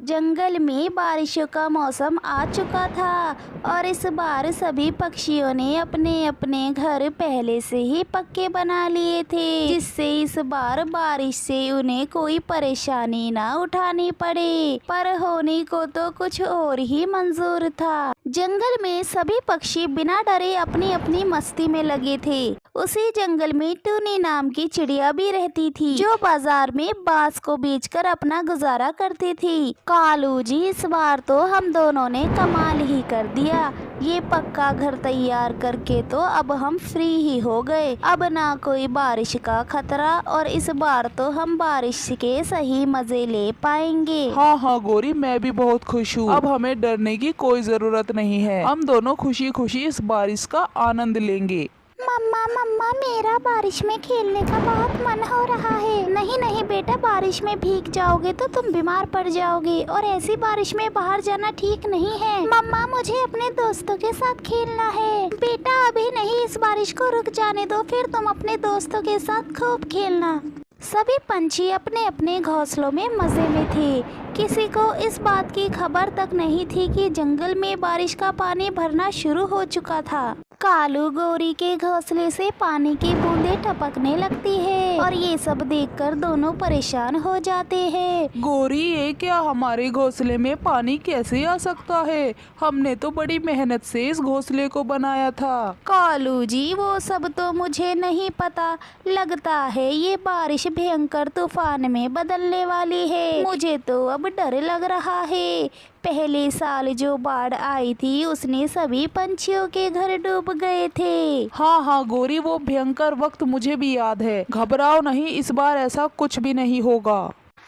जंगल में बारिशों का मौसम आ चुका था और इस बार सभी पक्षियों ने अपने अपने घर पहले से ही पक्के बना लिए थे, जिससे इस बार बारिश से उन्हें कोई परेशानी ना उठानी पड़े। पर होने को तो कुछ और ही मंजूर था। जंगल में सभी पक्षी बिना डरे अपनी अपनी मस्ती में लगे थे। उसी जंगल में टूनी नाम की चिड़िया भी रहती थी, जो बाजार में बांस को बेचकर अपना गुजारा करती थी। कालू जी, इस बार तो हम दोनों ने कमाल ही कर दिया। ये पक्का घर तैयार करके तो अब हम फ्री ही हो गए। अब ना कोई बारिश का खतरा और इस बार तो हम बारिश के सही मजे ले पाएंगे। हाँ हाँ गौरी, मैं भी बहुत खुश हूँ। अब हमें डरने की कोई जरूरत नहीं है। हम दोनों खुशी खुशी इस बारिश का आनंद लेंगे। मम्मा मम्मा, मेरा बारिश में खेलने का बहुत मन हो रहा है। नहीं नहीं बेटा, बारिश में भीग जाओगे तो तुम बीमार पड़ जाओगे और ऐसी बारिश में बाहर जाना ठीक नहीं है। मम्मा, मुझे अपने दोस्तों के साथ खेलना है। बेटा अभी नहीं, इस बारिश को रुक जाने दो, फिर तुम अपने दोस्तों के साथ खूब खेलना। सभी पंछी अपने अपने घोंसलों में मजे में थे। किसी को इस बात की खबर तक नहीं थी कि जंगल में बारिश का पानी भरना शुरू हो चुका था। कालू गौरी के घोंसले से पानी की बूंदें टपकने लगती है और ये सब देखकर दोनों परेशान हो जाते हैं। गौरी, ये क्या, हमारे घोंसले में पानी कैसे आ सकता है? हमने तो बड़ी मेहनत से इस घोंसले को बनाया था। कालू जी, वो सब तो मुझे नहीं पता। लगता है ये बारिश भयंकर तूफान में बदलने वाली है। मुझे तो अब डर लग रहा है। पहले साल जो बाढ़ आई थी उसने सभी पंछियों के घर डूब गए थे। हाँ हाँ गौरी, वो भयंकर वक्त मुझे भी याद है। घबराओ नहीं, इस बार ऐसा कुछ भी नहीं होगा।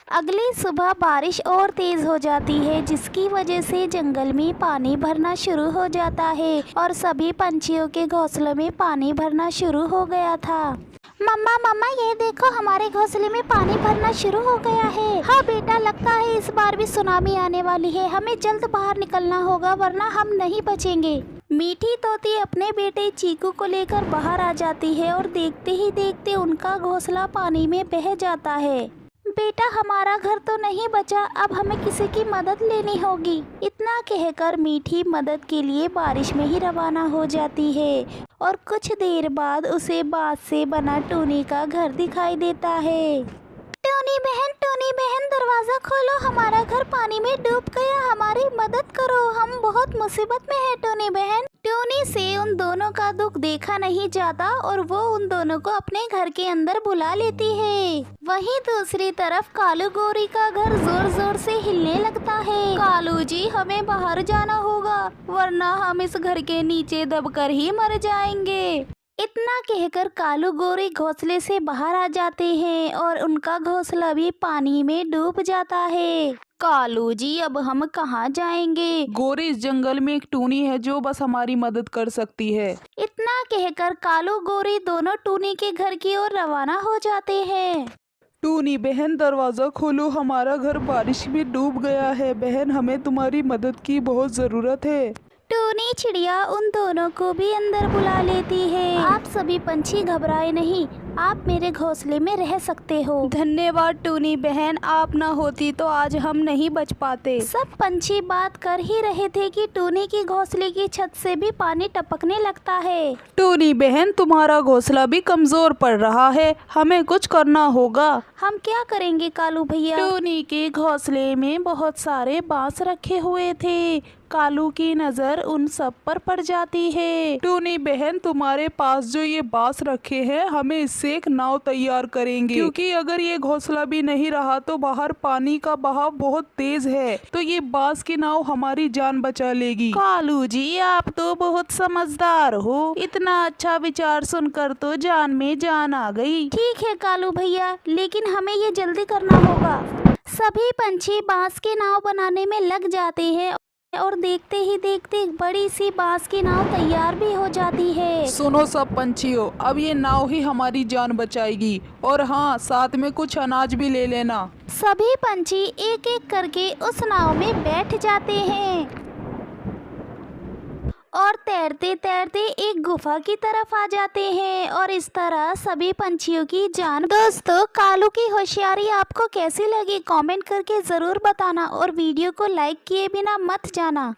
अगली सुबह बारिश और तेज हो जाती है, जिसकी वजह से जंगल में पानी भरना शुरू हो जाता है और सभी पंछियों के घोंसलों में पानी भरना शुरू हो गया था। मम्मा मम्मा, ये देखो, हमारे घोंसले में पानी भरना शुरू हो गया है। हाँ बेटा, लगता है इस बार भी सुनामी आने वाली है। हमें जल्द बाहर निकलना होगा वरना हम नहीं बचेंगे। मीठी तोती अपने बेटे चीकू को लेकर बाहर आ जाती है और देखते ही देखते उनका घोंसला पानी में बह जाता है। बेटा, हमारा घर तो नहीं बचा, अब हमें किसी की मदद लेनी होगी। इतना कहकर मीठी मदद के लिए बारिश में ही रवाना हो जाती है और कुछ देर बाद उसे बांस से बना टूनी का घर दिखाई देता है। टूनी बहन, दरवाजा खोलो, हमारा घर पानी में डूब गया, हमारी मदद करो, हम बहुत मुसीबत में हैं टूनी बहन। टूनी से उन दोनों का दुख देखा नहीं जाता और वो उन दोनों को अपने घर के अंदर बुला लेती है। वहीं दूसरी तरफ कालू गौरी का घर जोर जोर से हिलने लगता है। कालू जी, हमें बाहर जाना होगा वरना हम इस घर के नीचे दबकर ही मर जाएंगे। इतना कहकर कालू गौरी घोंसले से बाहर आ जाते हैं और उनका घोंसला भी पानी में डूब जाता है। कालू जी, अब हम कहाँ जाएंगे? गौरी, इस जंगल में एक टूनी है जो बस हमारी मदद कर सकती है। इतना कहकर कालू गौरी दोनों टूनी के घर की ओर रवाना हो जाते हैं। टूनी बहन, दरवाजा खोलो, हमारा घर बारिश में डूब गया है। बहन, हमें तुम्हारी मदद की बहुत जरूरत है। टूनी चिड़िया उन दोनों को भी अंदर बुला लेती है। आप सभी पंछी घबराए नहीं, आप मेरे घोंसले में रह सकते हो। धन्यवाद टूनी बहन, आप ना होती तो आज हम नहीं बच पाते। सब पंछी बात कर ही रहे थे कि टूनी की घोंसले की छत से भी पानी टपकने लगता है। टूनी बहन, तुम्हारा घोंसला भी कमजोर पड़ रहा है, हमें कुछ करना होगा। हम क्या करेंगे कालू भैया? टूनी के घोंसले में बहुत सारे बांस रखे हुए थे। कालू की नजर उन सब पर पड़ जाती है। टूनी बहन, तुम्हारे पास जो ये बांस रखे हैं, हमें इससे एक नाव तैयार करेंगे, क्योंकि अगर ये घोंसला भी नहीं रहा तो बाहर पानी का बहाव बहुत तेज है, तो ये बांस की नाव हमारी जान बचा लेगी। कालू जी, आप तो बहुत समझदार हो। इतना अच्छा विचार सुनकर तो जान में जान आ गई। ठीक है कालू भैया, लेकिन हमें ये जल्दी करना होगा। सभी पंछी बांस की नाव बनाने में लग जाते हैं और देखते ही देखते बड़ी सी बांस की नाव तैयार भी हो जाती है। सुनो सब पंछियों, अब ये नाव ही हमारी जान बचाएगी, और हाँ, साथ में कुछ अनाज भी ले लेना। सभी पंछी एक एक करके उस नाव में बैठ जाते हैं और तैरते तैरते एक गुफा की तरफ आ जाते हैं और इस तरह सभी पंछियों की जान। दोस्तों, कालू की होशियारी आपको कैसी लगी कमेंट करके ज़रूर बताना और वीडियो को लाइक किए बिना मत जाना।